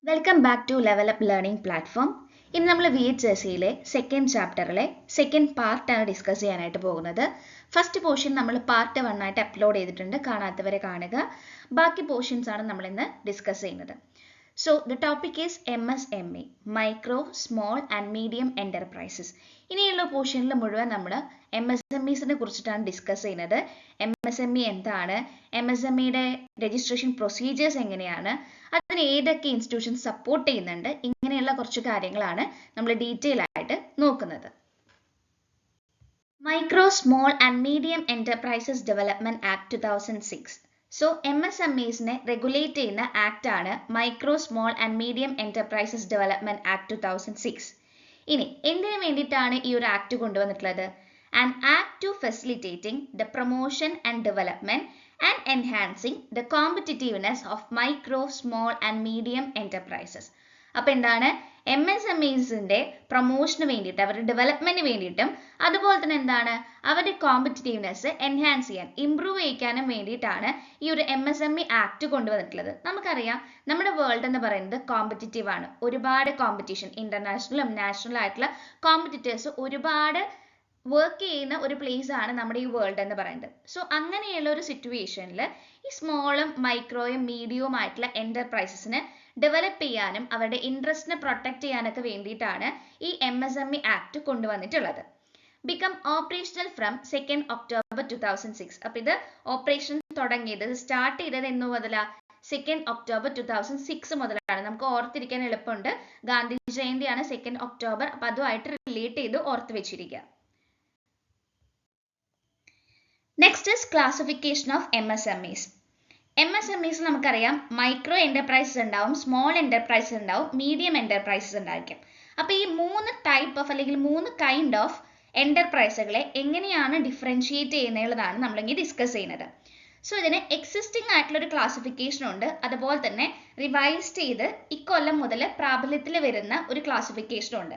Welcome back two level up learning platform. ഇന്ന് നമ്മൾ VHSCയിലെ second ചാപ്റ്ററിലെ second പാർട്ടാണ് ഡിസ്കസ് ചെയ്യാനായിട്ട് പോകുന്നത്. ഫസ്റ്റ് പോർഷൻ നമ്മൾ പാർട്ട് 1 ആയിട്ട് അപ്ലോഡ് ചെയ്തിട്ടുണ്ട്, കാണാത്തവരെ കാണുക. ബാക്കി പോർഷൻസ് ആണ് നമ്മൾ ഇന്ന് ഡിസ്കസ് ചെയ്യുന്നത്. So the topic is MSME, micro small and medium enterprises. ഇനിയുള്ള പോർഷനിൽ മുഴുവൻ നമ്മൾ MSMEസിനെ കുറിച്ചിട്ടാണ് ഡിസ്കസ് ചെയ്യുന്നത്. MSME എന്താണ്, MSMEയുടെ രജിസ്ട്രേഷൻ പ്രൊസീജിയേഴ്സ് എങ്ങനെയാണ്, അതിന് ഏതൊക്കെ ഇൻസ്റ്റിറ്റ്യൂഷൻസ് സപ്പോർട്ട് ചെയ്യുന്നുണ്ട്, ഇങ്ങനെയുള്ള കുറച്ച് കാര്യങ്ങളാണ് നമ്മൾ ഡീറ്റെയിൽ ആയിട്ട് നോക്കുന്നത്. Micro small and medium enterprises development act 2006. So MSMEസിനെ റെഗുലേറ്റ് ചെയ്യുന്ന ആക്ട് ആണ് micro small and medium enterprises development act 2006. ഇനി എന്തിനു വേണ്ടിയിട്ടാണ് ഈ ഒരു ആക്ട് കൊണ്ടുവന്നിട്ടുള്ളത്? An act to facilitating the promotion and development and enhancing the competitiveness of micro, small and medium enterprises. അപ്പോൾ എന്താണ്, MSMEസിന്റെ പ്രൊമോഷന് വേണ്ടിയിട്ട്, അവരുടെ ഡെവലപ്മെന്റിന് വേണ്ടിയിട്ടും അതുപോലെ തന്നെ എന്താണ്, അവരുടെ കോമ്പറ്റിറ്റീവ്നെസ് എൻഹാൻസ് ചെയ്യാൻ, ഇംപ്രൂവ് ചെയ്യിക്കാനും വേണ്ടിയിട്ടാണ് ഈ ഒരു MSME ആക്ട് കൊണ്ടുവന്നിട്ടുള്ളത്. നമുക്കറിയാം, നമ്മുടെ വേൾഡ് എന്ന് പറയുന്നത് കോമ്പറ്റിറ്റീവ് ആണ്. ഒരുപാട് കോമ്പറ്റീഷൻ, ഇന്റർനാഷണലും നാഷണലും ആയിട്ടുള്ള കോമ്പറ്റിറ്റേഴ്സ് ഒരുപാട് വർക്ക് ചെയ്യുന്ന ഒരു പ്ലേസ് ആണ് നമ്മുടെ ഈ വേൾഡ് എന്ന് പറയുന്നത്. സോ അങ്ങനെയുള്ള ഒരു സിറ്റുവേഷനിൽ ഈ സ്മോളും മൈക്രോയും മീഡിയവും ആയിട്ടുള്ള എന്റർപ്രൈസസിന് ഡെവലപ്പ് ചെയ്യാനും അവരുടെ ഇൻട്രസ്റ്റിനെ പ്രൊട്ടക്ട് ചെയ്യാനൊക്കെ വേണ്ടിയിട്ടാണ് ഈ MSME ആക്ട് കൊണ്ടുവന്നിട്ടുള്ളത്. Become operational from 2 October 2006. അപ്പൊ ഇത് ഓപ്പറേഷൻ തുടങ്ങിയത്, സ്റ്റാർട്ട് ചെയ്തത് എന്ന് മുതലാ? 2 October 2006 മുതലാണ്. നമുക്ക് ഓർത്തിരിക്കാൻ എളുപ്പമുണ്ട്, ഗാന്ധി ജയന്തിയാണ് 2 October. അപ്പൊ അതുമായിട്ട് റിലേറ്റ് ചെയ്ത് ഓർത്ത് വെച്ചിരിക്കുക. Next is classification of MSMEs. MSMEs നമുക്കറിയാം, മൈക്രോ എന്റർപ്രൈസസ് ഉണ്ടാവും, സ്മോൾ എന്റർപ്രൈസസ് ഉണ്ടാവും, മീഡിയം എന്റർപ്രൈസസ് ഉണ്ടായിരിക്കും. അപ്പൊ ഈ 3 ടൈപ്പ് ഓഫ് അല്ലെങ്കിൽ 3 കൈൻഡ് ഓഫ് എന്റർപ്രൈസുകളെ എങ്ങനെയാണ് ഡിഫറൻഷിയേറ്റ് ചെയ്യുന്നതാണ് നമ്മളിങ്ങനെ ഡിസ്കസ് ചെയ്യുന്നത്. സോ ഇതിന് എക്സിസ്റ്റിംഗ് ആയിട്ടുള്ള ഒരു ക്ലാസിഫിക്കേഷൻ ഉണ്ട്, അതുപോലെ തന്നെ റിവൈസ് ചെയ്ത് ഇക്കൊല്ലം മുതൽ പ്രാബല്യത്തിൽ വരുന്ന ഒരു ക്ലാസിഫിക്കേഷൻ ഉണ്ട്.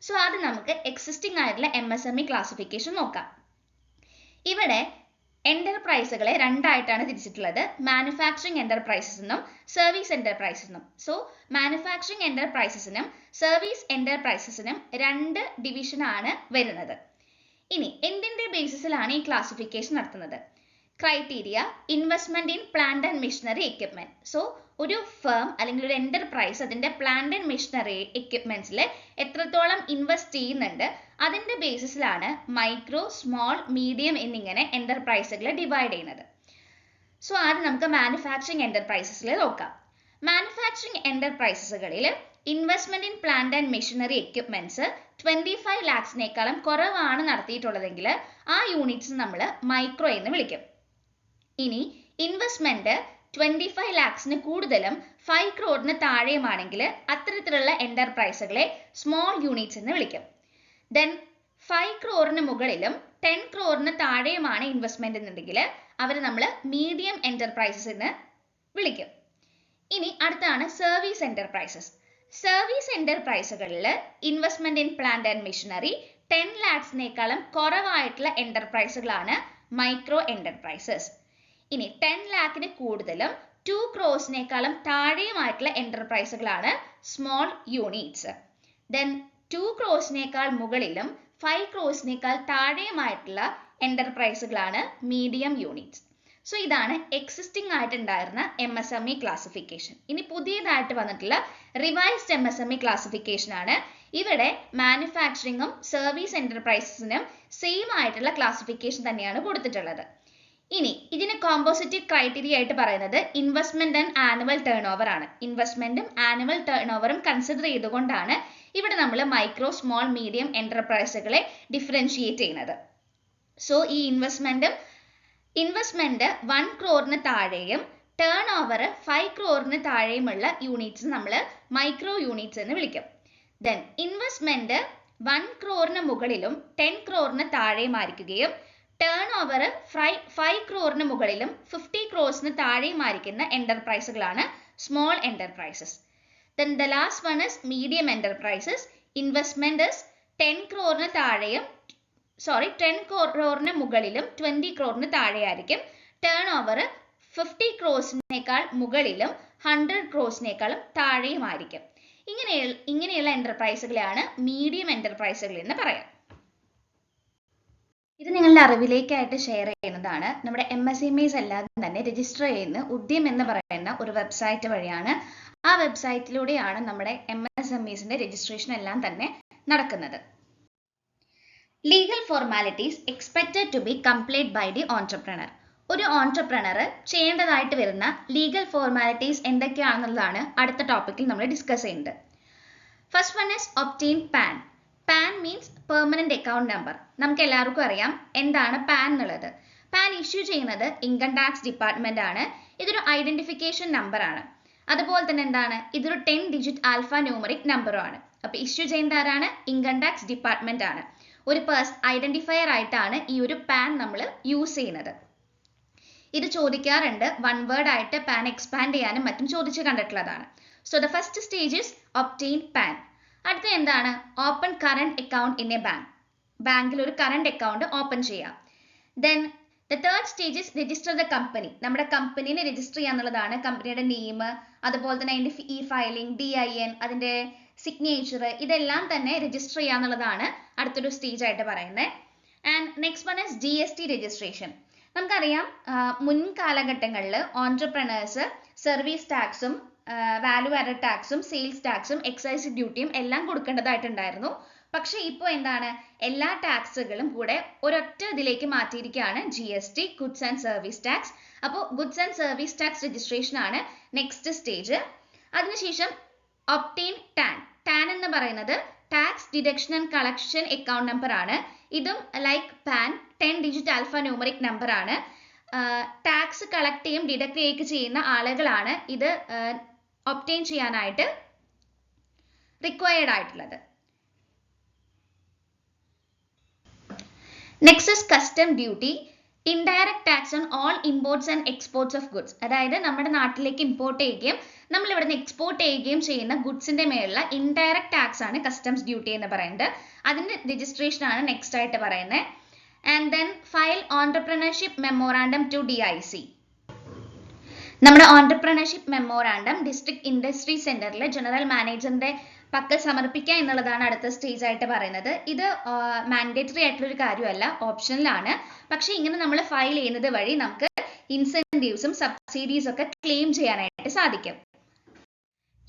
സോ അത് നമുക്ക് എക്സിസ്റ്റിംഗ് ആയിട്ടുള്ള MSME ക്ലാസിഫിക്കേഷൻ നോക്കാം. ഇവിടെ എന്റർപ്രൈസുകളെ രണ്ടായിട്ടാണ് തിരിച്ചിട്ടുള്ളത്, മാനുഫാക്ചറിംഗ് എന്റർപ്രൈസസ് എന്നും സർവീസ് എന്റർപ്രൈസസ് എന്നും. സോ മാനുഫാക്ചറിംഗ് എന്റർപ്രൈസസിനും സർവീസ് എന്റർപ്രൈസസിനും 2 ഡിവിഷൻ ആണ് വരുന്നത്. ഇനി എന്തിന്റെ ബേസിസിലാണ് ഈ ക്ലാസിഫിക്കേഷൻ നടത്തുന്നത്? Criteria, investment in plant and machinery equipment. So ഒരു ഫേം അല്ലെങ്കിൽ ഒരു എന്റർപ്രൈസ് അതിന്റെ പ്ലാന്റ് ആൻഡ് മെഷീനറി എക്യുപ്മെന്റ്സിൽ എത്രത്തോളം ഇൻവെസ്റ്റ് ചെയ്യുന്നുണ്ട്, അതിന്റെ ബേസിസിലാണ് മൈക്രോ, സ്മോൾ, മീഡിയം എന്നിങ്ങനെ എന്റർപ്രൈസുകളെ ഡിവൈഡ് ചെയ്യുന്നത്. സോ ആദ്യം നമുക്ക് മാനുഫാക്ചറിംഗ് എന്റർപ്രൈസസിൽ നോക്കാം. മാനുഫാക്ചറിംഗ് എന്റർപ്രൈസസുകളിൽ investment in plant and machinery equipments 25 lakhsനേക്കാളും കുറവാണ് നടത്തിയിട്ടുള്ളതെങ്കിൽ ആ യൂണിറ്റ്സ് നമ്മൾ മൈക്രോ എന്ന് വിളിക്കും. ഇനി ഇൻവെസ്റ്റ്മെന്റ് 25 lakhsന് കൂടുതലും 5 crore താഴെയുമാണെങ്കിൽ അത്തരത്തിലുള്ള എന്റർപ്രൈസുകളെ സ്മോൾ യൂണിറ്റ്സ് എന്ന് വിളിക്കും. ദെൻ 5 crore മുകളിലും 10 crore താഴെയുമാണ് ഇൻവെസ്റ്റ്മെന്റ് എന്നുണ്ടെങ്കിൽ അവരെ നമ്മൾ മീഡിയം എന്റർപ്രൈസസ് എന്ന് വിളിക്കും. ഇനി അടുത്താണ് സർവീസ് എന്റർപ്രൈസസ്. സർവീസ് എന്റർപ്രൈസുകളിൽ investment in plant and machinery 10 lakhsനേക്കാളും കുറവായിട്ടുള്ള എന്റർപ്രൈസുകളാണ് മൈക്രോ എന്റർപ്രൈസസ്. ഇനി 10 lakhന് കൂടുതലും 2 crore താഴെയുമായിട്ടുള്ള എന്റർപ്രൈസുകളാണ് സ്മോൾ യൂണിറ്റ്സ്. ദെൻ 2 crore മുകളിലും 5 crore താഴെയുമായിട്ടുള്ള എന്റർപ്രൈസുകളാണ് മീഡിയം യൂണിറ്റ്സ്. സോ ഇതാണ് എക്സിസ്റ്റിംഗ് ആയിട്ടുണ്ടായിരുന്ന MSME ക്ലാസിഫിക്കേഷൻ. ഇനി പുതിയതായിട്ട് വന്നിട്ടുള്ള റിവൈസ്ഡ് MSME ക്ലാസിഫിക്കേഷൻ ആണ്. ഇവിടെ മാനുഫാക്ചറിംഗും സർവീസ് എന്റർപ്രൈസസിനും സെയിം ആയിട്ടുള്ള ക്ലാസിഫിക്കേഷൻ തന്നെയാണ് കൊടുത്തിട്ടുള്ളത്. ഇനി ഇതിന് കോമ്പോസിറ്റീവ് ക്രൈറ്റീരിയ ആയിട്ട് പറയുന്നത് investment and annual turn over ആണ്. ഇൻവെസ്റ്റ്മെന്റും ആനുവൽ ടേൺ ഓവറും കൺസിഡർ ചെയ്തുകൊണ്ടാണ് ഇവിടെ നമ്മൾ മൈക്രോ, സ്മോൾ, മീഡിയം എന്റർപ്രൈസുകളെ ഡിഫറൻഷിയേറ്റ് ചെയ്യുന്നത്. സോ ഈ ഇൻവെസ്റ്റ്മെന്റ് 1 crore താഴെയും ടേൺ ഓവർ 5 crore താഴെയുമുള്ള യൂണിറ്റ്സ് നമ്മൾ മൈക്രോ യൂണിറ്റ്സ് എന്ന് വിളിക്കും. ദെൻ ഇൻവെസ്റ്റ്മെന്റ് 1 crore മുകളിലും 10 crore താഴെയുമായിരിക്കുകയും ടേൺ ഓവർ 5 crore മുകളിലും 50 crore താഴെയുമായിരിക്കുന്ന എന്റർപ്രൈസുകളാണ് small enterprises. Then the last one is medium enterprises. Investment 10 crore താഴെയും 10 crore മുകളിലും 20 crore താഴെയായിരിക്കും. ടേൺ ഓവർ 50 crore മുകളിലും 100 ക്രോസിനേക്കാളും താഴെയുമായിരിക്കും. ഇങ്ങനെയുള്ള എന്റർപ്രൈസുകളെയാണ് മീഡിയം എന്റർപ്രൈസുകൾ എന്ന് പറയാം. ഇത് നിങ്ങളുടെ അറിവിലേക്കായിട്ട് ഷെയർ ചെയ്യുന്നതാണ്. നമ്മുടെ MSMEs അല്ലാതെ തന്നെ രജിസ്റ്റർ ചെയ്യുന്ന ഉദ്യം എന്ന് പറയുന്ന ഒരു വെബ്സൈറ്റ് വഴിയാണ്. ആ വെബ്സൈറ്റിലൂടെയാണ് നമ്മുടെ MSMEsന്റെ രജിസ്ട്രേഷൻ എല്ലാം തന്നെ നടക്കുന്നത്. Legal formalities expected to be complete by the entrepreneur. ഒരു ഓൺട്രപ്രണർ ചെയ്യേണ്ടതായിട്ട് വരുന്ന ലീഗൽ ഫോർമാലിറ്റീസ് എന്തൊക്കെയാണെന്നുള്ളതാണ് അടുത്ത ടോപ്പിക്കിൽ നമ്മൾ ഡിസ്കസ് ചെയ്യുന്നത്. First one is obtain pan. Pan means permanent account number. നമുക്ക് എല്ലാവർക്കും അറിയാം എന്താണ് പാൻ എന്നുള്ളത്. പാൻ ഇഷ്യൂ ചെയ്യുന്നത് ഇൻകം ടാക്സ് ഡിപ്പാർട്ട്മെന്റ് ആണ്. ഇതൊരു ഐഡന്റിഫിക്കേഷൻ നമ്പർ ആണ്. അതുപോലെ തന്നെ എന്താണ്, ഇതൊരു 10 ഡിജിറ്റ് ആൽഫ ന്യൂമറിക് നമ്പറും ആണ്. അപ്പൊ ഇഷ്യൂ ചെയ്യുന്നത് ആരാണ്? ഇൻകം ടാക്സ് ഡിപ്പാർട്ട്മെന്റ് ആണ്. ഒരു ഐഡന്റിഫയർ ആയിട്ടാണ് ഈ ഒരു പാൻ നമ്മൾ യൂസ് ചെയ്യുന്നത്. ഇത് ചോദിക്കാറുണ്ട്, വൺ വേർഡ് ആയിട്ട് പാൻ എക്സ്പാൻഡ് ചെയ്യാനും മറ്റും ചോദിച്ചു കണ്ടിട്ടുള്ളതാണ്. So the first stage is obtain pan. അടുത്ത എന്താണ്? Open current account in A bank. ബാങ്കിൽ ഒരു കറന്റ് അക്കൗണ്ട് ഓപ്പൺ ചെയ്യാം. Then the third stage is register the company. നമ്മുടെ കമ്പനീനെ രജിസ്റ്റർ ചെയ്യാന്നുള്ളതാണ്. കമ്പനിയുടെ നെയിം, അതുപോലെ തന്നെ അതിന്റെ ഫയലിംഗ്, DIN, അതിന്റെ സിഗ്നേച്ചർ, ഇതെല്ലാം തന്നെ രജിസ്റ്റർ ചെയ്യാന്നുള്ളതാണ് അടുത്തൊരു സ്റ്റേജ് ആയിട്ട് പറയുന്നത്. And next one is GST registration. നമുക്കറിയാം മുൻ കാലഘട്ടങ്ങളിൽ ഓൺട്രപ്രണേഴ്സ് സർവീസ് ടാക്സും വാല്യൂ ആഡഡ് ടാക്സും സെയിൽസ് ടാക്സും എക്സൈസ് ഡ്യൂട്ടിയും എല്ലാം കൊടുക്കേണ്ടതായിട്ടുണ്ടായിരുന്നു. പക്ഷെ ഇപ്പോൾ എന്താണ്, എല്ലാ ടാക്സുകളും കൂടെ ഒരൊറ്റ ഇതിലേക്ക് മാറ്റിയിരിക്കുകയാണ് GST, goods and service tax. അപ്പോൾ goods and service tax registration ആണ് നെക്സ്റ്റ് സ്റ്റേജ്. അതിനുശേഷം ഒബ്റ്റെയിൻ ടാൻ. ടാൻ എന്ന് പറയുന്നത് tax deduction and collection account number ആണ്. ഇതും like PAN 10 digit alpha numeric number ആണ്. ടാക്സ് കളക്ട് ചെയ്യും ഡിഡക്ട് ചെയ്യുകയൊക്കെ ചെയ്യുന്ന ആളുകളാണ് ഇത് ഒബ്റ്റെയിൻ ചെയ്യാനായിട്ട് റിക്വയർഡ് ആയിട്ടുള്ളത്. Next is custom duty. Indirect tax on all imports and exports of goods. അതായത് നമ്മുടെ നാട്ടിലേക്ക് ഇമ്പോർട്ട് ചെയ്യുകയും നമ്മൾ ഇവിടെ നിന്ന് എക്സ്പോർട്ട് ചെയ്യുകയും ചെയ്യുന്ന ഗുഡ്സിന്റെ മേലുള്ള ഇൻഡയറക്ട് ടാക്സ് ആണ് കസ്റ്റംസ് ഡ്യൂട്ടി എന്ന് പറയുന്നത്. അതിന്റെ രജിസ്ട്രേഷൻ ആണ് നെക്സ്റ്റ് ആയിട്ട് പറയുന്നത്. And then file entrepreneurship memorandum to DIC. നമ്മുടെ ഓൺട്രപ്രണർഷിപ്പ് മെമ്മോറാണ്ടം ഡിസ്ട്രിക്ട് ഇൻഡസ്ട്രി സെന്ററിലെ ജനറൽ മാനേജറിന്റെ പക്കൽ സമർപ്പിക്കുക എന്നുള്ളതാണ് അടുത്ത സ്റ്റേജ് ആയിട്ട് പറയുന്നത്. ഇത് മാൻഡേറ്ററി ആയിട്ടുള്ള ഒരു കാര്യമല്ല, ഓപ്ഷണൽ ആണ്. പക്ഷെ ഇങ്ങനെ നമ്മൾ ഫയൽ ചെയ്യുന്നത് വഴി നമുക്ക് ഇൻസെന്റീവ്സും സബ്സിഡീസും ഒക്കെ ക്ലെയിം ചെയ്യാനായിട്ട് സാധിക്കും.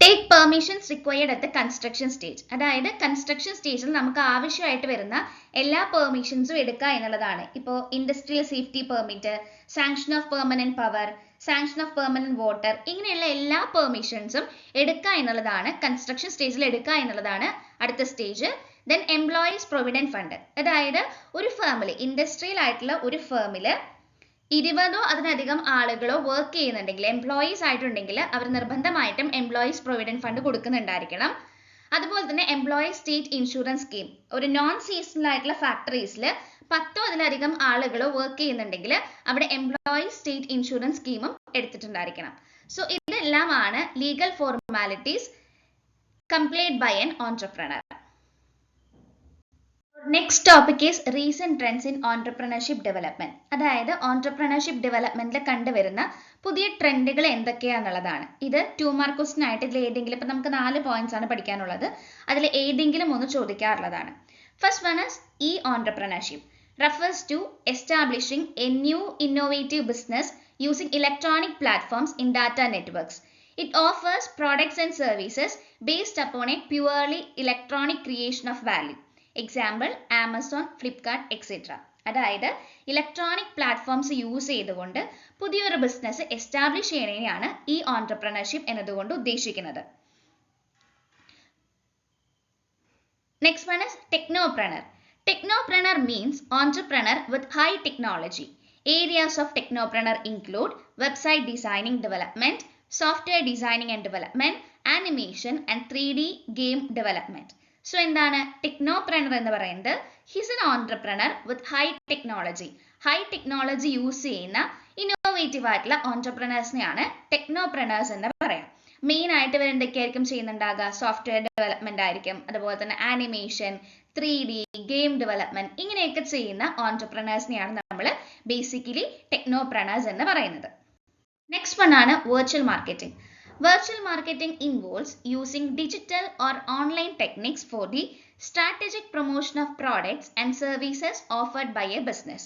Take permissions required at the construction stage. അതായത് കൺസ്ട്രക്ഷൻ സ്റ്റേജിൽ നമുക്ക് ആവശ്യമായിട്ട് വരുന്ന എല്ലാ പെർമിഷൻസും എടുക്കുക എന്നുള്ളതാണ്. ഇപ്പോൾ industrial safety permit, sanction of permanent power, sanction of permanent water, ഇങ്ങനെയുള്ള എല്ലാ പെർമിഷൻസും എടുക്കുക എന്നുള്ളതാണ്, കൺസ്ട്രക്ഷൻ സ്റ്റേജിൽ എടുക്കുക എന്നുള്ളതാണ് അടുത്ത stage. Then employees provident fund. അതായത് ഒരു ഫേമിൽ, ഇൻഡസ്ട്രിയൽ ആയിട്ടുള്ള ഒരു ഫേമിൽ 20 അതിലധികം ആളുകളോ വർക്ക് ചെയ്യുന്നുണ്ടെങ്കിൽ, എംപ്ലോയീസ് ആയിട്ടുണ്ടെങ്കിൽ അവർ നിർബന്ധമായിട്ടും എംപ്ലോയീസ് പ്രൊവിഡന്റ് ഫണ്ട് കൊടുക്കുന്നുണ്ടായിരിക്കണം. അതുപോലെ തന്നെ എംപ്ലോയീസ് സ്റ്റേറ്റ് ഇൻഷുറൻസ് സ്കീം. ഒരു നോൺ സീസണൽ ആയിട്ടുള്ള ഫാക്ടറീസിൽ 10 അതിലധികം ആളുകളോ വർക്ക് ചെയ്യുന്നുണ്ടെങ്കിൽ അവിടെ എംപ്ലോയീസ് സ്റ്റേറ്റ് ഇൻഷുറൻസ് സ്കീമും എടുത്തിട്ടുണ്ടായിരിക്കണം. സോ ഇതെല്ലാമാണ് legal formalities complete by an entrepreneur. Next topic is recent trends in entrepreneurship development. അതായത് ഓൺട്രപ്രണർഷിപ്പ് ഡെവലപ്മെന്റിൽ കണ്ടുവരുന്ന പുതിയ ട്രെൻഡുകൾ എന്തൊക്കെയാണെന്നുള്ളതാണ്. ഇത് 2 മാർക്ക് ക്വസ്റ്റ്യൻ ആയിട്ട് ഇതിൽ ഏതെങ്കിലും, ഇപ്പൊ നമുക്ക് 4 പോയിന്റ്സ് ആണ് പഠിക്കാനുള്ളത്, അതിൽ ഏതെങ്കിലും ഒന്ന് ചോദിക്കാറുള്ളതാണ്. First one is e-entrepreneurship. Refers to establishing a new innovative business using electronic platforms in data networks. It offers products and services based upon a purely electronic creation of value. Example, Amazon, Flipkart, etc. അതായത് electronic platforms use ചെയ്തുകൊണ്ട് പുതിയൊരു business establish ചെയ്യുന്നതിനെയാണ് ഈ entrepreneurship എന്നതുകൊണ്ട് ഉദ്ദേശിക്കുന്നത്. Next one is technopreneur. Technopreneur means entrepreneur with high technology. Areas of technopreneur include website designing development, software designing and development, animation and 3D game development. So എന്താണ് technopreneur എന്ന് പറയുന്നത്? He is an entrepreneur with high technology. High technology use ചെയ്യുന്ന innovative ആയിട്ടുള്ള ഓൺട്രപ്രണേഴ്സിനെയാണ് ടെക്നോപ്രണേഴ്സ് എന്ന് പറയാം. Main ആയിട്ട് ഇവർ എന്തൊക്കെയായിരിക്കും ചെയ്യുന്നുണ്ടാകുക? സോഫ്റ്റ്വെയർ ഡെവലപ്മെന്റ് ആയിരിക്കും, അതുപോലെ തന്നെ ആനിമേഷൻ, 3D ഗെയിം ഡെവലപ്മെന്റ്, ഇങ്ങനെയൊക്കെ ചെയ്യുന്ന ഓൺട്രപ്രണേഴ്സിനെയാണ് നമ്മൾ ബേസിക്കലി ടെക്നോപ്രണേഴ്സ് എന്ന് പറയുന്നത്. നെക്സ്റ്റ് വൺ ആണ് virtual marketing. Virtual marketing involves using digital or online techniques for the strategic promotion of products and services offered by a business.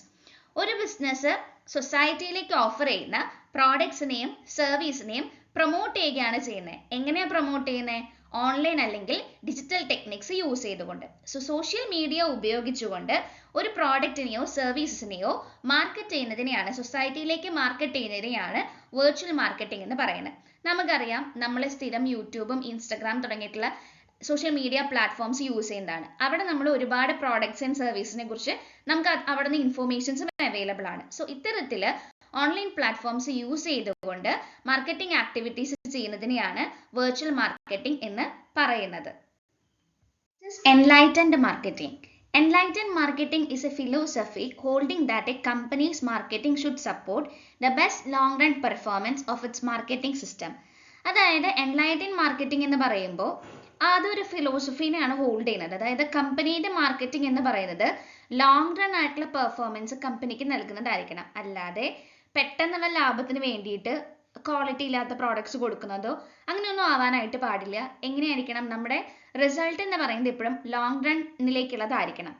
ഒരു ബിസിനസ് സൊസൈറ്റിയിലേക്ക് ഓഫർ ചെയ്യുന്ന പ്രോഡക്ട്സിനെയും സർവീസിനെയും promote ചെയ്യുകയാണ് ചെയ്യുന്നത്. എങ്ങനെയാണ് പ്രൊമോട്ട് ചെയ്യുന്നത്? ഓൺലൈൻ അല്ലെങ്കിൽ ഡിജിറ്റൽ ടെക്നിക്സ് യൂസ് ചെയ്തുകൊണ്ട്. Social media ഉപയോഗിച്ചുകൊണ്ട് ഒരു പ്രോഡക്റ്റിനെയോ സർവീസസിനെയോ മാർക്കറ്റ് ചെയ്യുന്നതിനെയാണ്, സൊസൈറ്റിയിലേക്ക് മാർക്കറ്റ് ചെയ്യുന്നതിനെയാണ് വെർച്വൽ മാർക്കറ്റിംഗ് എന്ന് പറയുന്നത്. നമുക്കറിയാം, നമ്മൾ സ്ഥിരം യൂട്യൂബും ഇൻസ്റ്റഗ്രാം തുടങ്ങിയിട്ടുള്ള സോഷ്യൽ മീഡിയ പ്ലാറ്റ്ഫോംസ് യൂസ് ചെയ്യുന്നതാണ്. അവിടെ നമ്മൾ ഒരുപാട് പ്രോഡക്ട്സ് ആൻഡ് സർവീസിനെ കുറിച്ച് നമുക്ക് അവിടെ നിന്ന് ഇൻഫോർമേഷൻസും അവൈലബിൾ ആണ്. സോ ഇത്തരത്തിൽ ഓൺലൈൻ പ്ലാറ്റ്ഫോംസ് യൂസ് ചെയ്തുകൊണ്ട് മാർക്കറ്റിംഗ് ആക്ടിവിറ്റീസ് ചെയ്യുന്നതിനെയാണ് വെർച്വൽ മാർക്കറ്റിംഗ് എന്ന് പറയുന്നത്. Enlightened marketing. Enlightened marketing is a philosophy holding that a company's marketing should support the best long-run performance of its marketing system. അതായത് enlightened marketing എന്ന് പറയുമ്പോൾ അതൊരു ഫിലോസഫിനെയാണ് hold ചെയ്യുന്നത്. അതായത് കമ്പനിയുടെ മാർക്കറ്റിംഗ് എന്ന് പറയുന്നത് ലോങ് റൺ ആയിട്ടുള്ള പെർഫോമൻസ് കമ്പനിക്ക് നൽകുന്നതായിരിക്കണം. അല്ലാതെ പെട്ടെന്നുള്ള ലാഭത്തിന് വേണ്ടിയിട്ട് ക്വാളിറ്റി ഇല്ലാത്ത പ്രോഡക്ട്സ് കൊടുക്കുന്നതോ അങ്ങനെയൊന്നും ആവാനായിട്ട് പാടില്ല. എങ്ങനെയായിരിക്കണം? നമ്മുടെ റിസൾട്ട് എന്ന് പറയുന്നത് എപ്പോഴും ലോങ് റണ്ണിലേക്കുള്ളതായിരിക്കണം.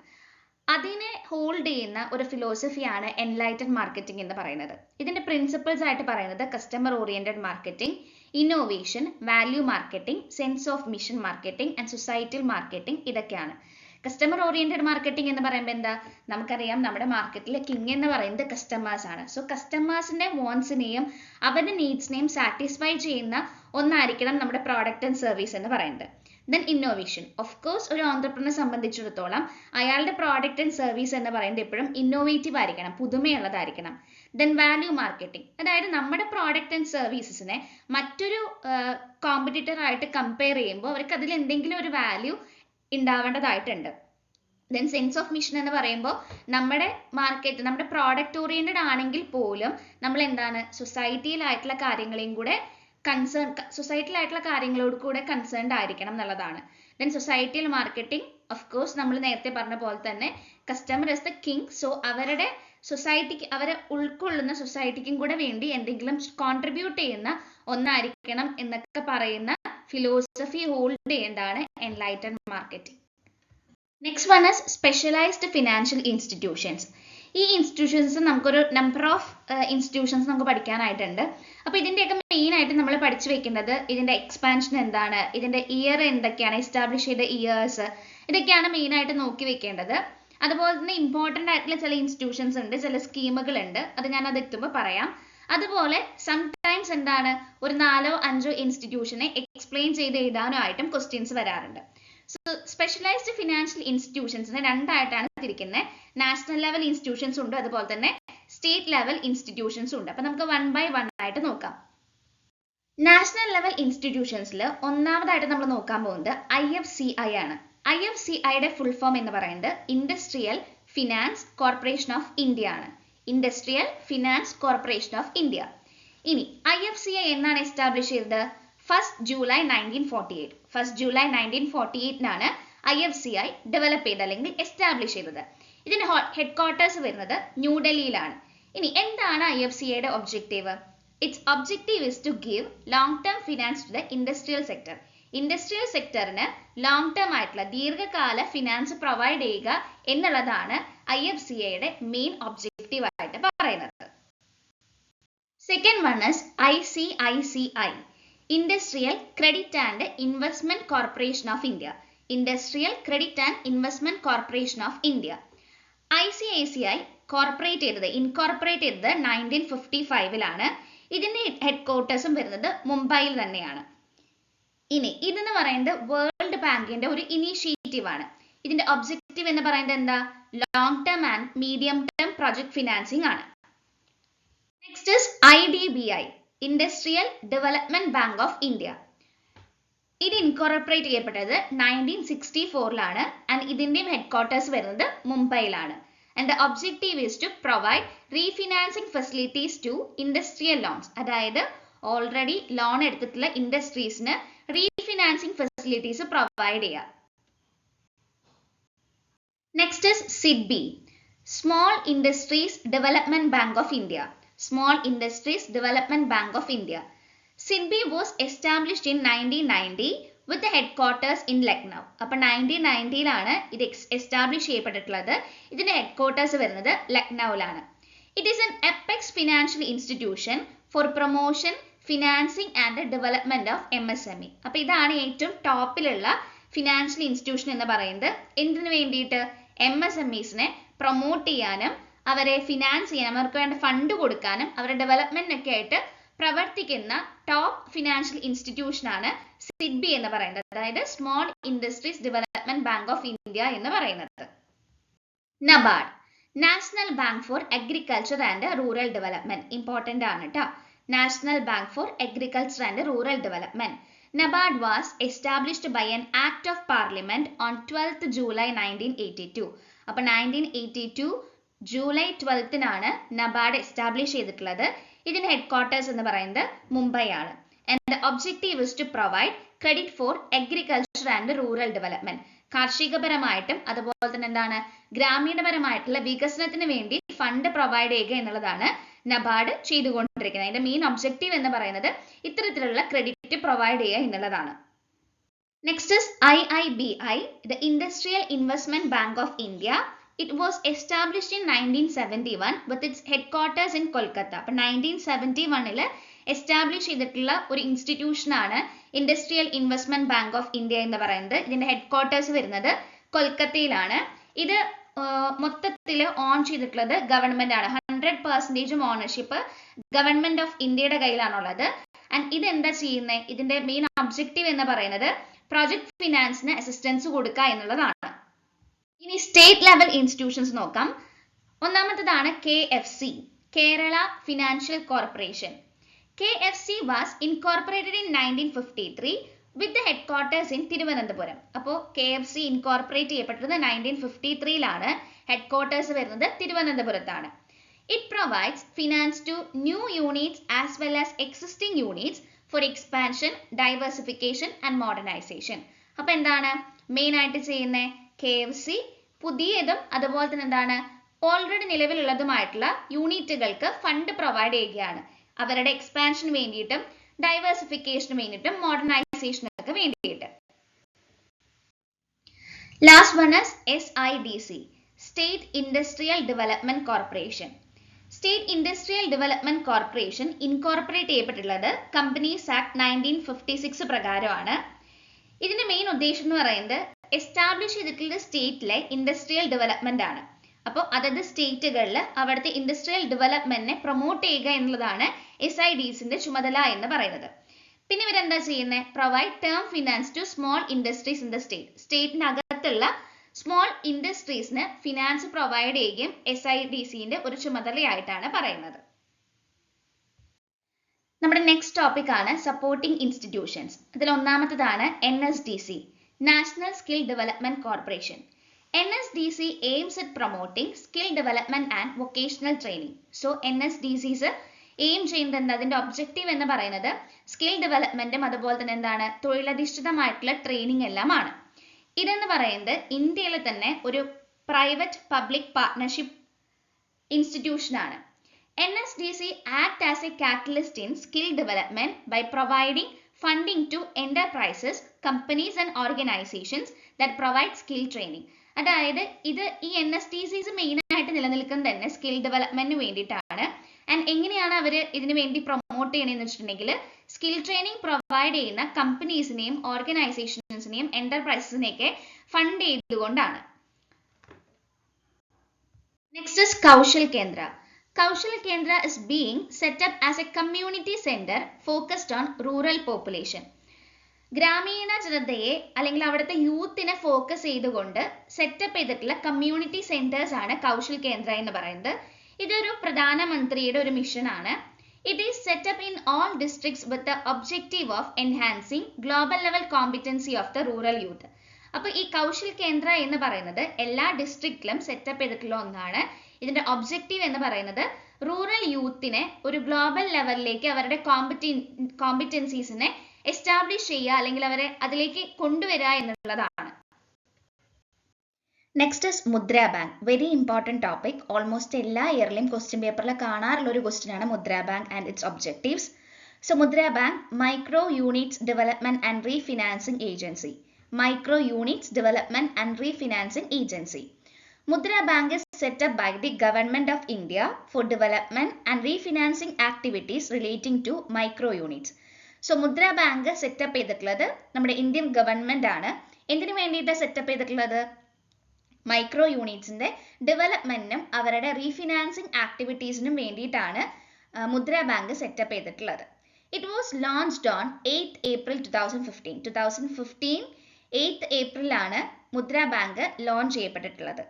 അതിനെ ഹോൾഡ് ചെയ്യുന്ന ഒരു ഫിലോസഫിയാണ് എൻലൈറ്റൻഡ് മാർക്കറ്റിംഗ് എന്ന് പറയുന്നത്. ഇതിന്റെ പ്രിൻസിപ്പിൾസ് ആയിട്ട് പറയുന്നത് customer oriented marketing, innovation, value marketing, sense of mission marketing and societal marketing, ഇതൊക്കെയാണ്. കസ്റ്റമർ ഓറിയന്റഡ് മാർക്കറ്റിംഗ് എന്ന് പറയുമ്പോൾ എന്താ? നമുക്കറിയാം, നമ്മുടെ മാർക്കറ്റിലെ കിങ് എന്ന് പറയുന്നത് കസ്റ്റമേഴ്സ് ആണ്. സോ കസ്റ്റമേഴ്സിന്റെ വാണ്ട്സിനെയും അവരുടെ നീഡ്സിനെയും സാറ്റിസ്ഫൈ ചെയ്യുന്ന ഒന്നായിരിക്കണം നമ്മുടെ പ്രോഡക്റ്റ് ആൻഡ് സർവീസ് എന്ന് പറയുന്നത്. Then innovation. ഓഫ് കോഴ്സ് ഒരു ഓൺട്രപ്രണറെ സംബന്ധിച്ചിടത്തോളം അയാളുടെ പ്രോഡക്റ്റ് ആൻഡ് സർവീസ് എന്ന് പറയുന്നത് എപ്പോഴും ഇന്നോവേറ്റീവ് ആയിരിക്കണം, പുതുമയുള്ളതായിരിക്കണം. Then value marketing. അതായത് നമ്മുടെ പ്രോഡക്റ്റ് ആൻഡ് സർവീസസിനെ മറ്റൊരു കോമ്പറ്റീറ്റർ ആയിട്ട് കമ്പയർ ചെയ്യുമ്പോൾ അവർക്ക് അതിൽ എന്തെങ്കിലും ഒരു വാല്യൂ ഉണ്ടാവേണ്ടതായിട്ടുണ്ട്. ദെൻ സെൻസ് ഓഫ് മിഷൻ എന്ന് പറയുമ്പോൾ നമ്മുടെ മാർക്കറ്റ്, നമ്മുടെ പ്രോഡക്റ്റ് ഓറിയന്റഡ് ആണെങ്കിൽ പോലും നമ്മൾ എന്താണ്, സൊസൈറ്റിയിലായിട്ടുള്ള കാര്യങ്ങളെയും കൂടെ സൊസൈറ്റിയിലായിട്ടുള്ള കാര്യങ്ങളോട് കൂടെ കൺസേൺഡ് ആയിരിക്കണം എന്നുള്ളതാണ്. Then societal marketing. Of course നമ്മൾ നേരത്തെ പറഞ്ഞ പോലെ തന്നെ customer is the king. So അവരുടെ സൊസൈറ്റിക്ക്, അവരെ ഉൾക്കൊള്ളുന്ന സൊസൈറ്റിക്കും കൂടെ വേണ്ടി എന്തെങ്കിലും കോൺട്രിബ്യൂട്ട് ചെയ്യുന്ന ഒന്നായിരിക്കണം എന്നൊക്കെ പറയുന്ന ഫിലോസഫി ഹോൾഡ് ചെയ്യേണ്ടതാണ് enlightened marketing. Next one is specialised financial institutions. ഈ ഇൻസ്റ്റിറ്റ്യൂഷൻസ് നമുക്കൊരു നമ്പർ ഓഫ് ഇൻസ്റ്റിറ്റ്യൂഷൻസ് നമുക്ക് പഠിക്കാനായിട്ടുണ്ട്. അപ്പോൾ ഇതിൻ്റെയൊക്കെ മെയിൻ ആയിട്ട് നമ്മൾ പഠിച്ചു വെക്കേണ്ടത് ഇതിൻ്റെ എക്സ്പാൻഷൻ എന്താണ്, ഇതിൻ്റെ ഇയർ എന്തൊക്കെയാണ്, എസ്റ്റാബ്ലിഷ് ചെയ്ത ഇയേഴ്സ്, ഇതൊക്കെയാണ് മെയിൻ ആയിട്ട് നോക്കി വെക്കേണ്ടത്. അതുപോലെ തന്നെ ഇമ്പോർട്ടൻ്റ് ആയിട്ടുള്ള ചില ഇൻസ്റ്റിറ്റ്യൂഷൻസ് ഉണ്ട്, ചില സ്കീമുകൾ ഉണ്ട്, അത് ഞാൻ അത് എത്തുമ്പോൾ പറയാം. അതുപോലെ സംടൈംസ് എന്താണ്, ഒരു 4-5 ഇൻസ്റ്റിറ്റ്യൂഷനെ എക്സ്പ്ലെയിൻ ചെയ്ത് എഴുതാനോ ആയിട്ടും ക്വസ്റ്റ്യൻസ് വരാറുണ്ട്. സോ സ്പെഷ്യലൈസ്ഡ് ഫിനാൻഷ്യൽ ഇൻസ്റ്റിറ്റ്യൂഷൻസിനെ രണ്ടായിട്ടാണ് തിരിക്കുന്നത്. നാഷണൽ ലെവൽ ഇൻസ്റ്റിറ്റ്യൂഷൻസ് ഉണ്ട്, അതുപോലെ തന്നെ സ്റ്റേറ്റ് ലെവൽ ഇൻസ്റ്റിറ്റ്യൂഷൻസ് ഉണ്ട്. അപ്പൊ നമുക്ക് 1 by 1 ആയിട്ട് നോക്കാം. നാഷണൽ ലെവൽ ഇൻസ്റ്റിറ്റ്യൂഷൻസിൽ ഒന്നാമതായിട്ട് നമ്മൾ നോക്കാൻ പോകുന്നത് IFCI ആണ്. IFCIയുടെ ഫുൾ ഫോം എന്ന് പറയുന്നത് industrial finance corporation of India ആണ്. Industrial finance corporation of India. ഇനി IFCI എന്നാണ് എസ്റ്റാബ്ലിഷ് ചെയ്തത്? 1st July 1948. 1st July 1948 IFCI develop ചെയ്തത് അല്ലെങ്കിൽ എസ്റ്റാബ്ലിഷ് ചെയ്തത്. ഇതിന്റെ ഹെഡ് ക്വാർട്ടേഴ്സ് വരുന്നത് ന്യൂഡൽഹിയിലാണ്. ഇനി എന്താണ് IFCIയുടെ objective? Its objective is to give long term finance to the industrial sector. Industrial സെക്ടറിന് ലോങ് ടേം ആയിട്ടുള്ള ദീർഘകാല ഫിനാൻസ് പ്രൊവൈഡ് ചെയ്യുക എന്നുള്ളതാണ് IFCIയുടെ മെയിൻ ഒബ്ജക്റ്റീവ് ആയിട്ട് പറയുന്നത്. Second one is ICICI, industrial credit and investment corporation of India. Industrial credit and investment corporation of India. ICICI incorporate ചെയ്തത് 1955 ഇതിന്റെ head ക്വാർട്ടേഴ്സും വരുന്നത് മുംബൈയിൽ തന്നെയാണ്. ഇനി ഇതെന്ന് പറയുന്നത് വേൾഡ് ബാങ്കിന്റെ ഒരു ഇനീഷ്യേറ്റീവ് ആണ്. ഇതിന്റെ ഒബ്ജക്റ്റീവ് എന്ന് പറയുന്നത് എന്താ? Long term and medium term project financing ആണ്. Next is IDBI, industrial development bank of India. ഇത് ഇൻകോർപ്പറേറ്റ് ചെയ്യപ്പെട്ടത് 1964 ആൻഡ് ഇതിന്റെയും ഹെഡ് ക്വാർട്ടേഴ്സ് വരുന്നത് മുംബൈയിലാണ്. And the objective is to provide refinancing facilities to industrial loans. അതായത് ഓൾറെഡി ലോൺ എടുത്തിട്ടുള്ള ഇൻഡസ്ട്രീസിന് refinancing facilities provide ചെയ്യുക. Next is SIDBI, small industries development bank of India. Small industries development bank of India. SIDBI was established in 1990 with the headquarters in Lucknow. അപ്പോൾ 1990-ലാണ് ഇത് establish ചെയ്യപ്പെട്ടിട്ടുള്ളത്. ഇതിന്റെ headquarters വരുന്നത് ലക്നൌവിലാണ്. It is an apex financial institution for promotion, financing and development of MSME. അപ്പോൾ ഇതാണ് ഏറ്റവും ടോപ്പിലുള്ള financial institution എന്ന് പറയുന്നത്. എന്തിനു വേണ്ടിയിട്ട്? MSMEസിനെ പ്രൊമോട്ട് ചെയ്യാനും അവരെ ഫിനാൻസ് ചെയ്യാനും അവർക്ക് വേണ്ട ഫണ്ട് കൊടുക്കാനും അവരുടെ ഡെവലപ്മെന്റിനൊക്കെ ആയിട്ട് പ്രവർത്തിക്കുന്ന ടോപ്പ് ഫിനാൻഷ്യൽ ഇൻസ്റ്റിറ്റ്യൂഷൻ ആണ് സിഡ്ബി എന്ന് പറയുന്നത്, അതായത് small industries development bank of India എന്ന് പറയുന്നത്. NABARD, national bank for agriculture and rural development, important ആണ് കേട്ടോ. National bank for agriculture and rural development. NABARD was established by an Act of Parliament on 12th July 1982. അപ്പോൾ 1982 July 12-നാണ് NABARD establish ചെയ്തിട്ടുള്ളത്. ഇതിന്റെ headquarters എന്ന് പറയുന്നത് മുംബൈ ആണ്. And the objective is to provide credit for agriculture and rural development. കാർഷികപരമായിട്ടും അതുപോലെ തന്നെ എന്താണ് ഗ്രാമീണപരമായിട്ടുള്ള വികസനത്തിന് വേണ്ടി ഫണ്ട് പ്രൊവൈഡ് ചെയ്യുക എന്നുള്ളതാണ് നബാർഡ് ചെയ്തുകൊണ്ടിരിക്കുന്നത്. അതിന്റെ മെയിൻ ഒബ്ജക്റ്റീവ് എന്ന് പറയുന്നത് ഇത്തരത്തിലുള്ള ക്രെഡിറ്റ് പ്രൊവൈഡ് ചെയ്യുക എന്നുള്ളതാണ്. Next is IIBI, the Industrial Investment Bank of India. It was established in 1971 with its headquarters in Kolkata. അപ്പോൾ 1971-ൽ എസ്റ്റാബ്ലിഷ് ചെയ്തിട്ടുള്ള ഒരു ഇൻസ്റ്റിറ്റ്യൂഷൻ ആണ് industrial investment bank of India എന്ന് പറയുന്നത്. ഇതിന്റെ ഹെഡ്ക്വാർട്ടേഴ്സ് വരുന്നത് കൊൽക്കത്തയിലാണ്. ഇത് മൊത്തത്തിൽ ഓൺ ചെയ്തിട്ടുള്ളത് ഗവൺമെന്റ് ആണ്. 100% ഓണർഷിപ്പ് ഗവൺമെന്റ് ഓഫ് ഇന്ത്യയുടെ കയ്യിലാണുള്ളത്. ആൻഡ് ഇത് എന്താ ചെയ്യുന്നത്? ഇതിന്റെ മെയിൻ ഒബ്ജക്റ്റീവ് എന്ന് പറയുന്നത് പ്രോജക്ട് ഫിനാൻസിന് അസിസ്റ്റൻസ് കൊടുക്കുക എന്നുള്ളതാണ്. ഇനി സ്റ്റേറ്റ് ലെവൽ ഇൻസ്റ്റിറ്റ്യൂഷൻസ് നോക്കാം. ഒന്നാമത്തേതാണ് KFC, Kerala financial corporation. KFC was incorporated in 1953 with the headquarters in Thiruvananthapuram. അപ്പോൾ KFC ഇൻകോർപ്പറേറ്റ് ചെയ്യപ്പെട്ടത് 1953-ലാണ്. ഹെഡ്ക്വാർട്ടേഴ്സ് വരുന്നത് തിരുവനന്തപുരത്താണ്. It provides finance to new units as well as existing units for expansion, diversification and modernization. അപ്പോൾ എന്താണ് main ആയിട്ട് ചെയ്യുന്നത്? KFC പുതിയതും അതുപോലെ തന്നെ എന്താണ് ഓൾറെഡി നിലവിലുള്ളതുമായിട്ടുള്ള യൂണിറ്റുകൾക്ക് ഫണ്ട് പ്രൊവൈഡ് ചെയ്യുകയാണ്. അവരുടെ എക്സ്പാൻഷന് വേണ്ടിയിട്ടും ഡൈവേഴ്സിഫിക്കേഷന് വേണ്ടിയിട്ടും മോഡേണൈസേഷനൊക്കെ വേണ്ടിയിട്ട്. Last one is SIDC, state industrial development corporation. State industrial development corporation incorporate ചെയ്യപ്പെട്ടിട്ടുള്ളത് കമ്പനീസ് ആക്ട് 1956 പ്രകാരമാണ്. ഇതിന്റെ മെയിൻ ഉദ്ദേശം എന്ന് പറയുന്നത് എസ്റ്റാബ്ലിഷ് ചെയ്തിട്ടുള്ള സ്റ്റേറ്റിലെ ഇൻഡസ്ട്രിയൽ ഡെവലപ്മെന്റ് ആണ്. അപ്പോൾ അതത് സ്റ്റേറ്റുകളിൽ അവിടുത്തെ ഇൻഡസ്ട്രിയൽ ഡെവലപ്മെന്റിനെ പ്രൊമോട്ട് ചെയ്യുക എന്നുള്ളതാണ് SIDCന്റെ ചുമതല എന്ന് പറയുന്നത്. പിന്നെ ഇവരെന്താ ചെയ്യുന്നത്? Provide term finance to small industries in the state. സ്റ്റേറ്റിനകത്തുള്ള സ്മോൾ ഇൻഡസ്ട്രീസിന് ഫിനാൻസ് പ്രൊവൈഡ് ചെയ്യുകയും SIDCന്റെ ഒരു ചുമതലയായിട്ടാണ് പറയുന്നത്. നമ്മുടെ നെക്സ്റ്റ് ടോപ്പിക് ആണ് സപ്പോർട്ടിംഗ് ഇൻസ്റ്റിറ്റ്യൂഷൻസ്. ഇതിൽ ഒന്നാമത്തേതാണ് NSDC, national skill development corporation. NSDC aims at promoting skill development and vocational training. So NSDCs aim ചെയ്യുന്നത് എന്താ? അതിന്റെ ഒബ്ജക്റ്റീവ് എന്ന് പറയുന്നത് സ്കിൽ ഡെവലപ്മെന്റും അതുപോലെ തന്നെ എന്താണ് തൊഴിലധിഷ്ഠിതമായിട്ടുള്ള ട്രെയിനിങ് എല്ലാമാണ്. ഇതെന്ന് പറയുന്നത് ഇന്ത്യയിൽ തന്നെ ഒരു പ്രൈവറ്റ് പബ്ലിക് പാർട്ട്ണർഷിപ്പ് ഇൻസ്റ്റിറ്റ്യൂഷൻ ആണ്. NSDC act as a catalyst in skill development by providing funding to enterprises, companies and organizations that provide skill training. അതായത് ഇത് ഈ NSDCs മെയിൻ ആയിട്ട് നിലനിൽക്കുന്നത് തന്നെ സ്കിൽ ഡെവലപ്മെന്റിന് വേണ്ടിയിട്ടാണ്. ആൻഡ് എങ്ങനെയാണ് അവർ ഇതിനു വേണ്ടി പ്രൊമോട്ട് ചെയ്യണമെന്ന് വെച്ചിട്ടുണ്ടെങ്കിൽ സ്കിൽ ട്രെയിനിങ് പ്രൊവൈഡ് ചെയ്യുന്ന കമ്പനീസിനെയും ഓർഗനൈസേഷൻസിനെയും എന്റർപ്രൈസസിനെയൊക്കെ ഫണ്ട് ചെയ്തുകൊണ്ടാണ്. നെക്സ്റ്റ് ഇസ് കൗശൽ കേന്ദ്ര. Kaushal Kendra is being set up as a community center focused on rural population. ഗ്രാമീണ ജനതയെ അല്ലെങ്കിൽ അവിടുത്തെ യൂത്തിനെ ഫോക്കസ് ചെയ്തുകൊണ്ട് സെറ്റപ്പ് ചെയ്തിട്ടുള്ള കമ്മ്യൂണിറ്റി സെന്റേഴ്സ് ആണ് കൗശൽ കേന്ദ്ര എന്ന് പറയുന്നത്. ഇതൊരു പ്രധാനമന്ത്രിയുടെ ഒരു മിഷൻ ആണ്. It is set up in all districts with the objective of enhancing global level competency of the rural youth. അപ്പോൾ ഈ കൗശൽ കേന്ദ്ര എന്ന് പറയുന്നത് എല്ലാ ഡിസ്ട്രിക്റ്റിലും സെറ്റപ്പ് ചെയ്തിട്ടുള്ള ഒന്നാണ്. ഇതിന്റെ ഒബ്ജക്റ്റീവ് എന്ന് പറയുന്നത് റൂറൽ യൂത്തിനെ ഒരു ഗ്ലോബൽ ലെവലിലേക്ക് അവരുടെ കോമ്പിറ്റൻസീസിനെ എസ്റ്റാബ്ലിഷ് ചെയ്യുക അല്ലെങ്കിൽ അവരെ അതിലേക്ക് കൊണ്ടുവരിക എന്നുള്ളതാണ്. നെക്സ്റ്റ് ഇസ് മുദ്ര bank. Very important topic. Almost എല്ലാ ഇയറിലെയും ക്വസ്റ്റ്യൻ പേപ്പറിൽ കാണാറുള്ള ഒരു ക്വസ്റ്റ്യൻ ആണ് മുദ്ര bank and it's objectives. So Mudra Bank, Micro Units Development and Refinancing Agency. Micro Units Development and Refinancing Agency. Mudra Bank is set up by the Government of India for development and refinancing activities relating to micro units. So Mudra Bank setup ചെയ്തിട്ടുള്ളത് നമ്മുടെ Indian government ആണ്. എന്തിനു വേണ്ടിയിട്ട് setup ചെയ്തിട്ടുള്ളത്? Micro യൂണിറ്റ്സിന്റെ ഡെവലപ്മെന്റിനും അവരുടെ refinancing ആക്ടിവിറ്റീസിനും വേണ്ടിയിട്ടാണ് മുദ്ര bank setup ചെയ്തിട്ടുള്ളത്. It was launched on 8th April 2015. 2015 8th April ആണ് മുദ്ര ബാങ്ക് ലോഞ്ച് ചെയ്യപ്പെട്ടിട്ടുള്ളത്.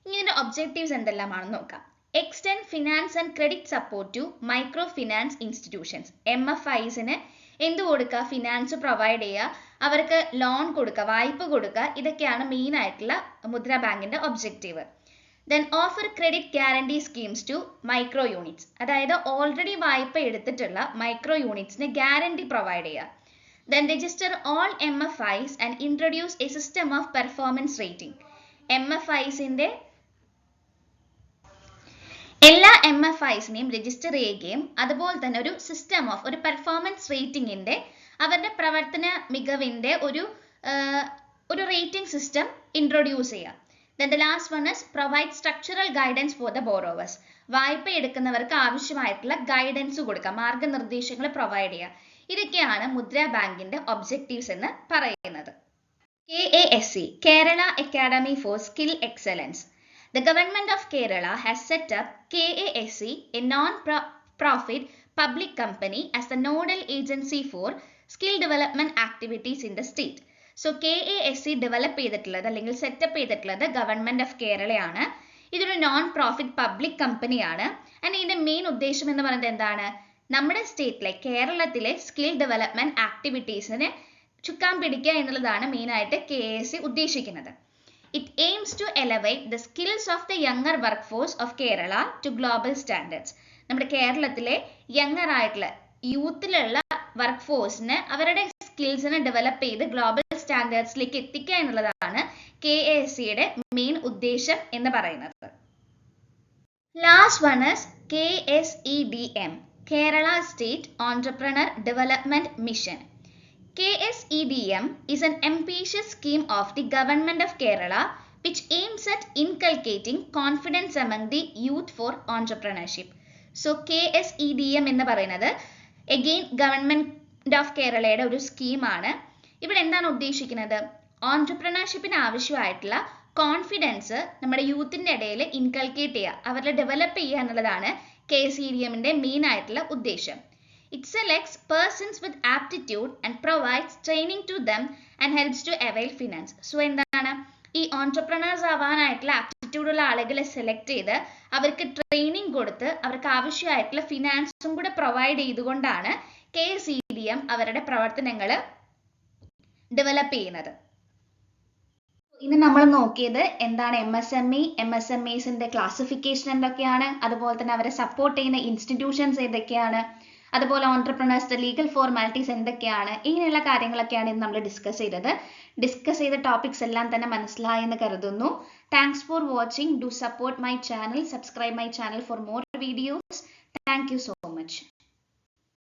ഇതിന്റെ ഒബ്ജക്റ്റീവ്സ് എന്തെല്ലാമാണെന്ന് നോക്കാം. Extend finance and credit support to micro finance institutions. MFIസിന് എന്ത് കൊടുക്കുക? ഫിനാൻസ് പ്രൊവൈഡ് ചെയ്യുക, അവർക്ക് ലോൺ കൊടുക്കുക, വായ്പ കൊടുക്കുക. ഇതൊക്കെയാണ് മെയിൻ ആയിട്ടുള്ള മുദ്ര ബാങ്കിന്റെ objective. Then offer credit guarantee schemes to micro units. അതായത് ഓൾറെഡി വായ്പ എടുത്തിട്ടുള്ള മൈക്രോ യൂണിറ്റ്സിന് ഗ്യാരണ്ടി പ്രൊവൈഡ് ചെയ്യുക. Then register all MFIs and introduce a system of performance rating. MFIസിന്റെ എല്ലാ MFIസിനെയും രജിസ്റ്റർ ചെയ്യുകയും അതുപോലെ തന്നെ ഒരു സിസ്റ്റം ഓഫ് ഒരു പെർഫോമൻസ് റേറ്റിംഗിന്റെ അവരുടെ പ്രവർത്തന മികവിന്റെ ഒരു റേറ്റിംഗ് സിസ്റ്റം ഇൻട്രൊഡ്യൂസ് ചെയ്യുക. Then the last one is provide structural guidance for the borrowers. വായ്പ എടുക്കുന്നവർക്ക് ആവശ്യമായിട്ടുള്ള ഗൈഡൻസ് കൊടുക്കുക, മാർഗനിർദ്ദേശങ്ങൾ പ്രൊവൈഡ് ചെയ്യുക. ഇതൊക്കെയാണ് മുദ്ര ബാങ്കിന്റെ ഒബ്ജക്റ്റീവ്സ് എന്ന് പറയുന്നത്. KASC, Kerala Academy for Skill Excellence. The government of Kerala has set up KASC, a non-profit public company, as the nodal agency for skill development activities in the state. So KASC develop ചെയ്തിട്ടുള്ളത് അല്ലെങ്കിൽ setup ചെയ്തിട്ടുള്ളത് government of കേരളയാണ്. ഇതൊരു non profit public കമ്പനിയാണ്. And ഇതിന്റെ main ഉദ്ദേശം എന്ന് പറയുന്നത് എന്താണ്? നമ്മുടെ സ്റ്റേറ്റിലെ കേരളത്തിലെ സ്കിൽ ഡെവലപ്മെന്റ് ആക്ടിവിറ്റീസിന് ചുക്കാൻ പിടിക്കുക എന്നുള്ളതാണ് മെയിൻ ആയിട്ട് KASC ഉദ്ദേശിക്കുന്നത്. It aims to elevate the skills of the younger workforce of Kerala to global standards. നമ്മുടെ കേരളത്തിലെ യങ്ങർ ആയിട്ടുള്ള യൂത്തിലുള്ള വർക്ക് ഫോഴ്സിന് അവരുടെ സ്കിൽസിനെ ഡെവലപ്പ് ചെയ്ത് ഗ്ലോബൽ സ്റ്റാൻഡേർഡ്സിലേക്ക് എത്തിക്കുക എന്നുള്ളതാണ് KASCയുടെ മെയിൻ ഉദ്ദേശം എന്ന് പറയുന്നത്. Last one is KSEDM, Kerala State Entrepreneur Development Mission. KSEDM is an ambitious scheme of the government of Kerala which aims at inculcating confidence among the youth for entrepreneurship. So KSEDM എന്ന് പറയുന്നത് again government of കേരളയുടെ ഒരു സ്കീമാണ്. ഇവിടെ എന്താണ് ഉദ്ദേശിക്കുന്നത്? ഓൺട്രപ്രണർഷിപ്പിന് ആവശ്യമായിട്ടുള്ള confidence നമ്മുടെ യൂത്തിന്റെ ഇടയിൽ ഇൻകൾക്കേറ്റ് ചെയ്യുക, അവരെ ഡെവലപ്പ് ചെയ്യുക എന്നുള്ളതാണ് KSEDMന്റെ മെയിൻ ആയിട്ടുള്ള ഉദ്ദേശം. It selects persons with aptitude and provides training to them and helps to avail finance. So എന്താണ് ഈ ഓൺട്രപ്രണേഴ്സ് ആവാനായിട്ടുള്ള ആപ്റ്റിറ്റ്യൂഡ് ഉള്ള ആളുകളെ സെലക്ട് ചെയ്ത് അവർക്ക് ട്രെയിനിങ് കൊടുത്ത് അവർക്ക് ആവശ്യമായിട്ടുള്ള ഫിനാൻസും കൂടെ പ്രൊവൈഡ് ചെയ്തുകൊണ്ടാണ് KSEDM അവരുടെ പ്രവർത്തനങ്ങൾ ഡെവലപ്പ് ചെയ്യുന്നത്. ഇന്ന് നമ്മൾ നോക്കിയത് എന്താണ് MSMEസിന്റെ ക്ലാസിഫിക്കേഷൻ എന്തൊക്കെയാണ്, അതുപോലെ തന്നെ അവരെ സപ്പോർട്ട് ചെയ്യുന്ന ഇൻസ്റ്റിറ്റ്യൂഷൻസ് ഏതൊക്കെയാണ്, അതുപോലെ ഓൺട്രപ്രണേഴ്സിന്റെ ലീഗൽ ഫോർമാലിറ്റീസ് എന്തൊക്കെയാണ്, ഇങ്ങനെയുള്ള കാര്യങ്ങളൊക്കെയാണ് ഇന്ന് നമ്മൾ ഡിസ്കസ് ചെയ്ത ടോപ്പിക്സ് എല്ലാം തന്നെ മനസ്സിലായി എന്ന് കരുതുന്നു. Thanks for watching. Do support my channel, subscribe my channel for more videos. Thank you so much.